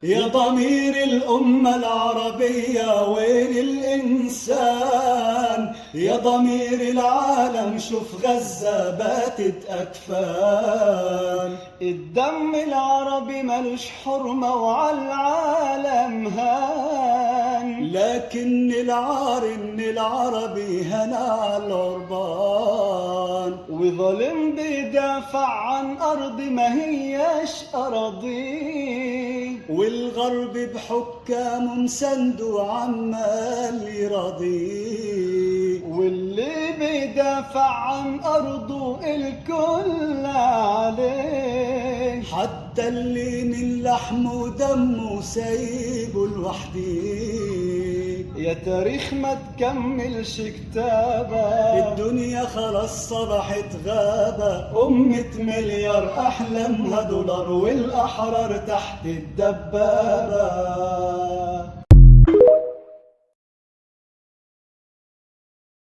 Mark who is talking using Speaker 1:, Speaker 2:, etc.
Speaker 1: يا ضمير الأمة العربية وين الإنسان؟ يا ضمير العالم شوف غزة باتت أكفان.
Speaker 2: الدم العربي ملوش حرمة وعالعالم هان،
Speaker 1: لكن العار إن العربي هنا عالعربان،
Speaker 2: وظلم بيدافع عن أرض ما هياش أراضيه،
Speaker 1: والغرب بحكامه مسند وعمال يراضيه،
Speaker 2: واللي بيدافع عن أرضه الكل عليه،
Speaker 1: حتى اللي من لحمه ودمه سايبه لوحديه.
Speaker 2: يا تاريخ ما تكملش كتابة،
Speaker 1: الدنيا خلاص صبحت غابة، أمة مليار أحلامها دولار والأحرار تحت الدبابة.